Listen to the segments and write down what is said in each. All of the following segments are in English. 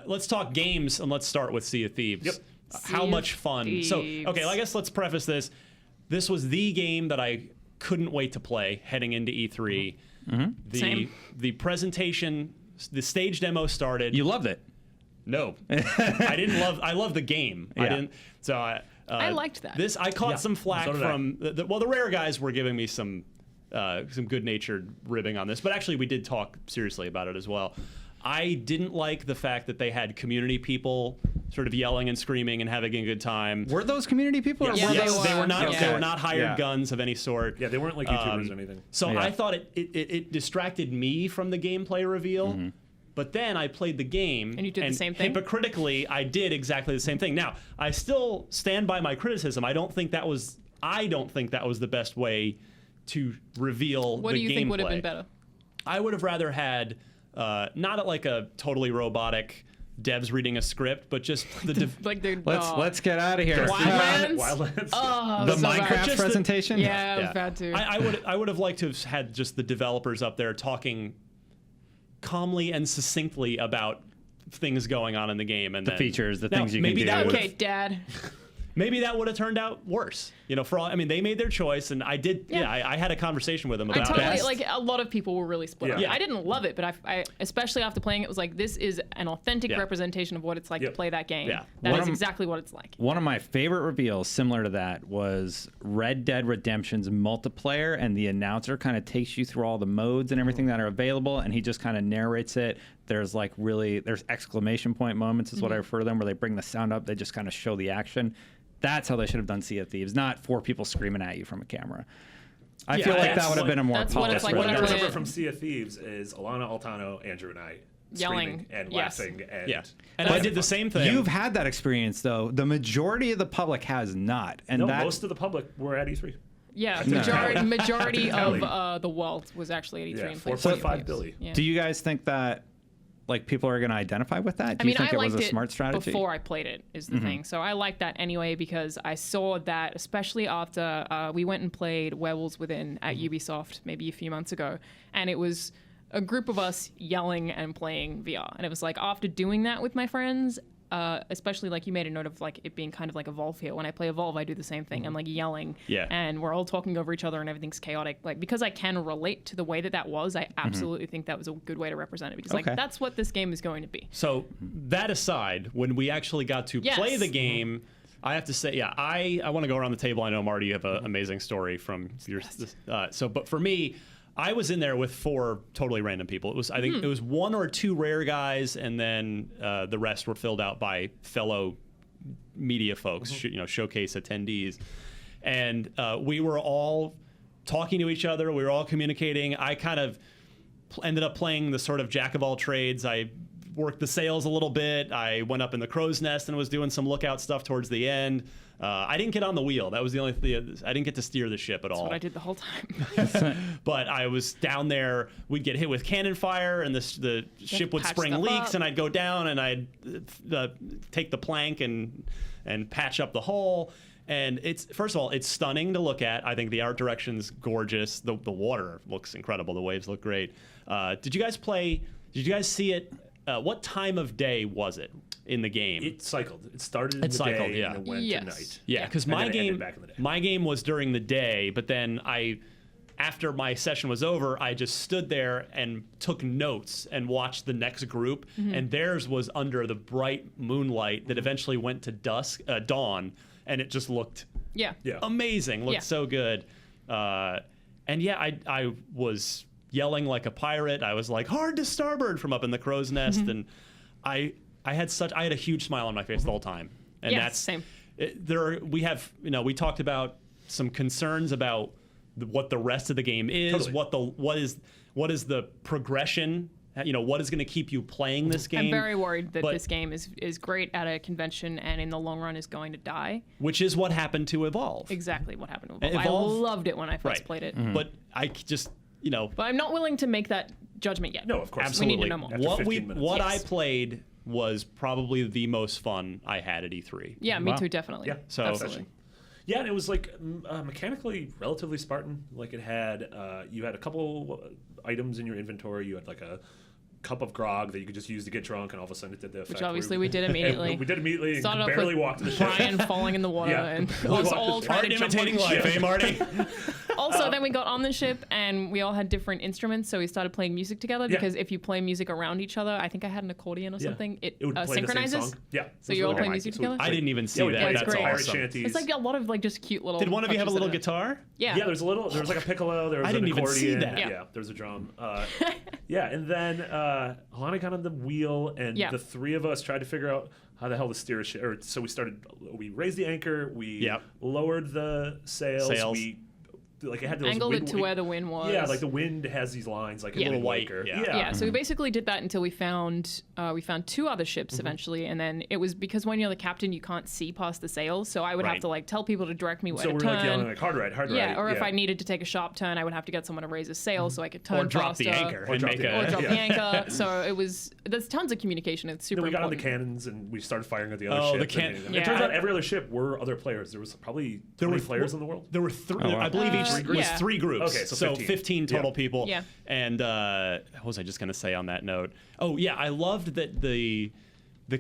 let's talk games, and let's start with Sea of Thieves. Yep. How much fun? Thieves. So, okay, well, I guess let's preface this. This was the game that I couldn't wait to play heading into E3. Same. The presentation, the stage demo started. You loved it. No, I didn't love. I love the game. I Yeah. didn't. So I liked that. This I caught some flack so did I. from. The rare guys were giving me some good-natured ribbing on this, but actually we did talk seriously about it as well. I didn't like the fact that they had community people sort of yelling and screaming and having a good time. Were those community people? Or Yeah, were they those... were. They were not. Yeah. They were not hired Yeah. guns of any sort. Yeah, they weren't like YouTubers or anything. So Yeah. I thought it distracted me from the gameplay reveal. Mm-hmm. But then I played the game, And you did the same thing? Hypocritically, I did exactly the same thing. Now I still stand by my criticism. I don't think that was the best way to reveal What the do you think would have gameplay. been better? I would have rather had not like a totally robotic devs reading a script, but just the Like the Let's get out of here. Wildlands. Wildlands. Oh, The so Minecraft bad. Just the- presentation? Yeah, it was bad too. I would have liked to have had just the developers up there talking calmly and succinctly about things going on in the game and The then, features, the Now, things you can maybe do. that Okay, would've- Dad. Maybe that would have turned out worse. You know, for all I mean, they made their choice, and I did. Yeah. I had a conversation with them I about totally it. like. A lot of people were really split. Yeah. Yeah. I didn't love it, but I especially after playing it was like, this is an authentic Yeah. representation of what it's like to Yep. play that game. Yeah. That One is of 'em- exactly what it's like. One of my favorite reveals similar to that was Red Dead Redemption's multiplayer, and the announcer kind of takes you through all the modes and everything that are available, and he just kind of narrates it. There's there's exclamation point moments is what I refer to them, where they bring the sound up, they just kind of show the action. That's how they should have done Sea of Thieves, not 4 people screaming at you from a camera. I Yeah, feel like that that's would have what- been a more that's what it's polished like What when I I version. remember played- from Sea of Thieves is Alana Altano, Andrew, and I Yelling. screaming and Yes. laughing. And Yeah, and I did the same thing. You've had that experience, though. The majority of the public has not. And No, that, most of the public were at E3. Yeah, No. majority Tally. of the world was actually at E3 Yeah, and played 4.5 Sea of billion. Thieves. Yeah. do you guys think that people are going to identify with that? Do I mean, you think I it was liked a smart strategy? before I played it, is the thing. So I liked that anyway because I saw that, especially after we went and played Werewolves Within at Ubisoft maybe a few months ago, and it was a group of us yelling and playing VR. And it was like, after doing that with my friends, especially like you made a note of like it being kind of like Evolve here. When I play Evolve, I do the same thing. I'm like yelling, Yeah. and we're all talking over each other, and everything's chaotic. Like, because I can relate to the way that was, I absolutely think that was a good way to represent it because Okay. like that's what this game is going to be. So that aside, when we actually got to Yes. play the game, I have to say, yeah, I want to go around the table. I know, Marty, you have an amazing story from your. But for me, I was in there with 4 totally random people. It was, I think, it was 1 or 2 rare guys, and then the rest were filled out by fellow media folks, showcase attendees, and we were all talking to each other. We were all communicating. I kind of ended up playing the sort of jack of all trades. I worked the sales a little bit. I went up in the crow's nest and was doing some lookout stuff towards the end. I didn't get on the wheel. That was the only thing. I didn't get to steer the ship at all. That's what I did the whole time. But I was down there. We'd get hit with cannon fire, and the ship would patch spring stuff leaks, up. and I'd go down, and I'd take the plank and patch up the hole. And it's, first of all, it's stunning to look at. I think the art direction's gorgeous. The water looks incredible. The waves look great. Did you guys play? Did you guys see it? What time of day was it in the game? It cycled. It started in It the cycled, day yeah. and it went Yes. to night. Yeah, because And my then it ended game, back in the day. my game was during the day, but then after my session was over, I just stood there and took notes and watched the next group, and theirs was under the bright moonlight that eventually went to dawn, and it just looked Yeah. Yeah. amazing, looked Yeah. so good. And yeah, I was yelling like a pirate. I was like, hard to starboard from up in the crow's nest, and I had a huge smile on my face the whole time. And Yeah, that's same. we talked about some concerns about what the rest of the game is, Totally. what is the progression, what is going to keep you playing this game. I'm very worried that But- this game is great at a convention and in the long run is going to die. which is what happened to Evolve. Exactly what happened with Evolve- Evolve. I loved it when I first Right. played it. But I just, But I'm not willing to make that judgment yet. No, of course. absolutely. We need to know more. After What 15 minutes. what Yes. I played was probably the most fun I had at E3. Yeah, me Wow. too, definitely. Yeah, So- absolutely. Yeah, and it was like mechanically relatively Spartan. Like it had, you had a couple items in your inventory. You had like a cup of grog that you could just use to get drunk, and all of a sudden it did the effect. Which obviously we did immediately. We did immediately. Started And off barely with walked to the ship. Brian falling in the water Yeah, and barely us walked all to the trying Art to jump on imitating the life, ship. eh, Marty? Also, then we got on the ship and we all had different instruments, so we started playing music together Yeah. because if you play music around each other, I think I had an accordion or Yeah. something, it would play the same synchronizes. song. Yeah. So you all play music together? I didn't even see we that. played That's great. pirate awesome. shanties. It's like a lot of like just cute little. Did one of you have a touches little in it. guitar? Yeah. Yeah, there was like a piccolo, there was I an didn't even see accordion. that. Yeah. Yeah, there was a drum. Yeah, and then Alana got on the wheel, and Yeah. the three of us tried to figure out how the hell to steer a ship. Or so we raised the anchor, we Yep. lowered the sails, we like it had those Angled wind, it to where the wind was. Yeah, like the wind has these lines, like Yeah. a Little white, anchor. yeah. Yeah, so we basically did that until we found two other ships eventually, and then it was because when you're the captain, you can't see past the sails, so I would have Right. to like tell people to direct me where So to we're turn. like yelling like hard right. Yeah, or if I needed to take a sharp turn, I would have to get someone to raise a sail so I could turn Or drop faster. the anchor Or and drop make the Or a. drop Yeah. the anchor. So it was. There's tons of communication. It's super Then we got on the important. cannons and we started firing at the other Oh, the ships. can- It turns Yeah. out every other ship were other players. There was probably There 20 were players in the world. There were three. Oh, wow. I believe each was yeah. 3 groups. Okay, so 15 total Yeah. people. Yeah. And what was I just gonna say on that note? Oh yeah, I loved that the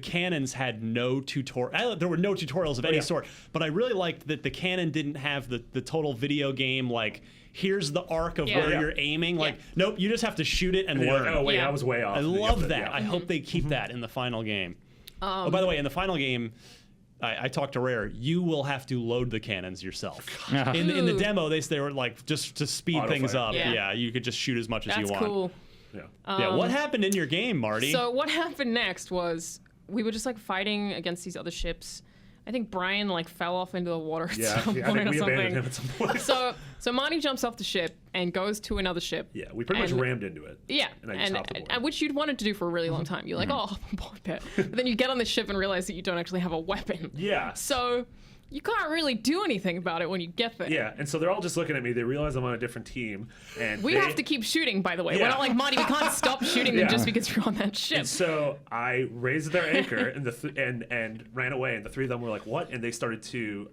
cannons had no tutorial. There were no tutorials of any yeah. sort. But I really liked that the cannon didn't have the total video game like. Here's the arc of Yeah. where Yeah. you're aiming. Like, nope, you just have to shoot it and And you're learn. like, oh wait, Yeah. I was way off. I And you love have to- that. yeah. I hope they keep that in the final game. Oh, by the way, in the final game, I talked to Rare. You will have to load the cannons yourself. In the Ooh. demo, they were like just to speed Auto things fire. up. Yeah. Yeah, you could just shoot as much as That's you want. cool. Yeah. Yeah, what happened in your game, Marty? So what happened next was we were just like fighting against these other ships. I think Brian like fell off into the water at Yeah, some I point think or we abandoned something. him at some point. So Marty jumps off the ship and goes to another ship. Yeah, we pretty much And- rammed into it. Yeah, And I just hopped aboard. and which you'd wanted to do for a really long time. You're like, oh, hop aboard there. But then you get on the ship and realize that you don't actually have a weapon. Yeah. So you can't really do anything about it when you get there. Yeah, and so they're all just looking at me. They realize I'm on a different team, and We they- have to keep shooting, by the way. We're Yeah. not like, Marty, we can't stop shooting them Yeah. just because you're on that ship. And so I raised their anchor and and ran away, and the three of them were like, "What?" And they started to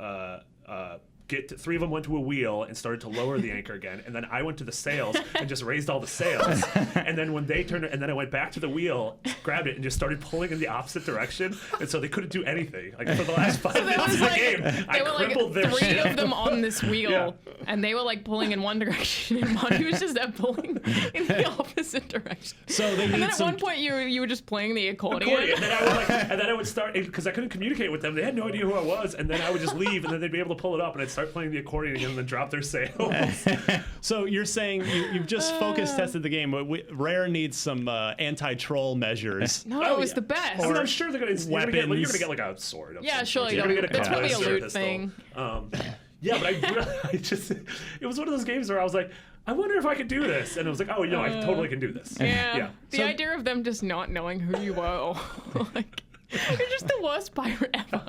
three of them went to a wheel and started to lower the anchor again, and then I went to the sails and just raised all the sails, and then when they turned, and then I went back to the wheel, grabbed it, and just started pulling in the opposite direction, and so they couldn't do anything. Like for the last 5 There minutes was of the like, game, I there were like crippled their 3 ship. of them on this wheel, Yeah. and they were like pulling in one direction, and Marty was just there pulling in the opposite direction. So they And need then at some. one point you were just playing the accordion. And then I would start because I couldn't communicate with them. They had no idea who I was, and then I would just leave, and then they'd be able to pull it up, and I'd start playing the accordion again, and then drop their sails. So you're saying you've just focus tested the game. But Rare needs some anti-troll measures. No, Oh, it was yeah. the best. I mean, I'm sure they're gonna. You're gonna get Weapons. like a sword. of Yeah, some sure, sort. yeah. You're gonna get a That's probably a cutlass or loot pistol. thing. Yeah, but I just it was one of those games where I was like, I wonder if I could do this, and it was like, oh, no, I totally can do this. Yeah. The So- idea of them just not knowing who you were, or like, you're just the worst pirate ever.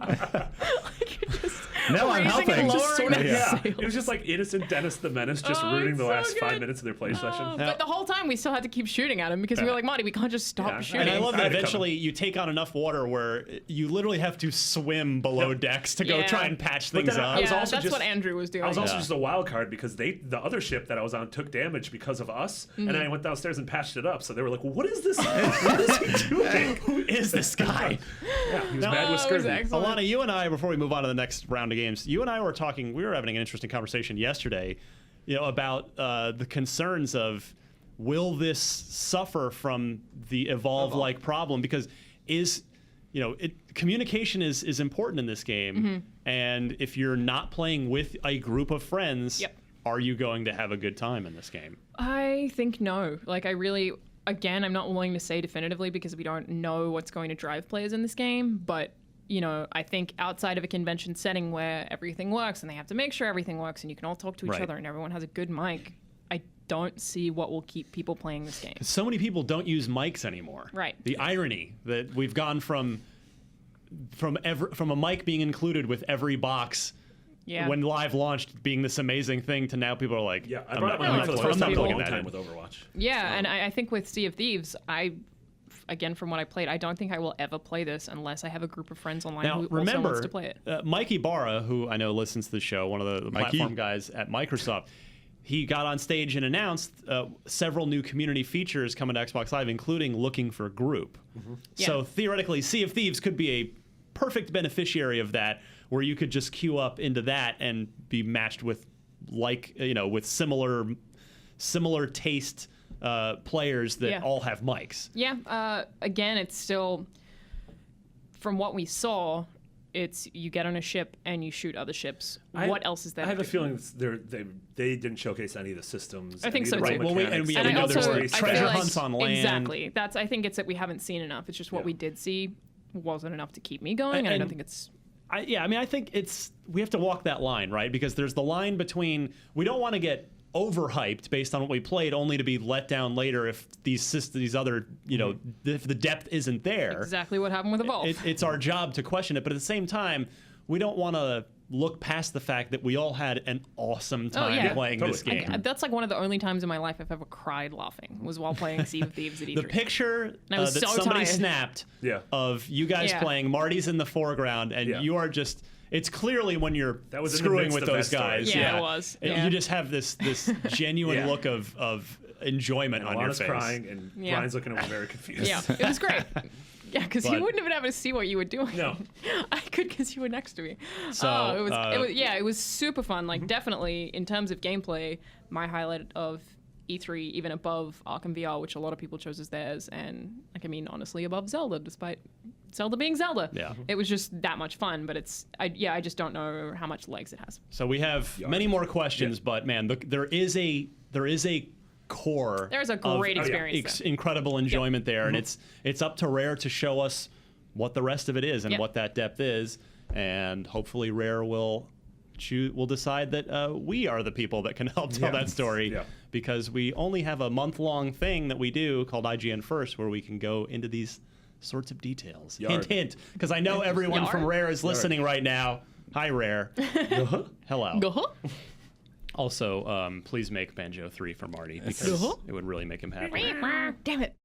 like you're just No, I'm raising and helping. lowering Just sort of, the yeah. sails. It was just like innocent Dennis the Menace just Oh, ruining it's the so last 5 good. minutes of their play session. But the whole time we still had to keep shooting at him because we were like, Marty, we can't just stop Yeah. shooting. And I love that I had to eventually you take on enough water where you literally have to swim below Yep. decks to go Yeah. try and patch But things then up. I was Yeah, also that's just- what Andrew was doing. I was also Yeah. just a wild card because the other ship that I was on took damage because of us, and I went downstairs and patched it up. So they were like, well, "What is this? What is he doing? Who is this guy? Yeah, he was No, mad Oh, with it was scurvy. excellent. Alana, you and I, before we move on to the next round of games, you and I were talking. We were having an interesting conversation yesterday, about the concerns of will this suffer from the evolve-like problem because communication is important in this game, and if you're not playing with a group of friends, Yep. are you going to have a good time in this game? I think no. Like, I really, again, I'm not willing to say definitively because we don't know what's going to drive players in this game. But, I think outside of a convention setting where everything works and they have to make sure everything works and you can all talk to each Right. other and everyone has a good mic, I don't see what will keep people playing this game. So many people don't use mics anymore. Right. The irony that we've gone from a mic being included with every box Yeah. when live launched being this amazing thing to now people are like, Yeah, I I'm brought up not- my I'm mic for the not first time in a plugging long that time in. with Overwatch. Yeah, and I think with Sea of Thieves, again, from what I played, I don't think I will ever play this unless I have a group of friends online Now, who also remember, wants to play it. Mike Ibarra, who I know listens to the show, one of the Mikey. platform guys at Microsoft, he got on stage and announced several new community features coming to Xbox Live, including looking for group. So theoretically, Sea of Thieves could be a perfect beneficiary of that, where you could just queue up into that and be matched with with similar taste players that all have mics. Yeah. Again, it's still, from what we saw, it's you get on a ship and you shoot other ships. What else is there? I have a feeling they didn't showcase any of the systems. I think so, Right. too. Well, we know there's I treasure feel like- hunts on land. Exactly. I think it's that we haven't seen enough. It's just what we did see wasn't enough to keep me going, and I don't think it's. I think we have to walk that line, right? Because there's the line between we don't want to get overhyped based on what we played, only to be let down later if these other, if the depth isn't there. Exactly what happened with Evolve. It's our job to question it, but at the same time, we don't want to look past the fact that we all had an awesome time playing this game. That's like one of the only times in my life I've ever cried laughing was while playing Sea of Thieves at E3. The picture I was that so somebody tired. snapped of you guys playing, Marty's in the foreground, and you are just. It's clearly when you're screwing with those guys. Yeah, it was. Yeah. You just have this genuine look of enjoyment on your face. Crying, and Brian's looking at me very confused. Yeah, it was great. Yeah, because you wouldn't have been able to see what you were doing. No, I could because you were next to me. So it was super fun. Like definitely in terms of gameplay, my highlight of E3, even above Arkham VR, which a lot of people chose as theirs, and honestly above Zelda, despite Zelda being Zelda. Yeah, it was just that much fun. But I just don't know how much legs it has. So we have many more questions, but man, there is a core. There's a great experience. Incredible enjoyment there, and it's up to Rare to show us what the rest of it is and what that depth is, and hopefully Rare will decide that we are the people that can help tell that story, because we only have a month-long thing that we do called IGN First, where we can go into these sorts of details. Hint, hint, because I know everyone from Rare is listening right now. Hi, Rare. Hello. Also, please make Banjo 3 for Marty, because it would really make him happy. Damn it.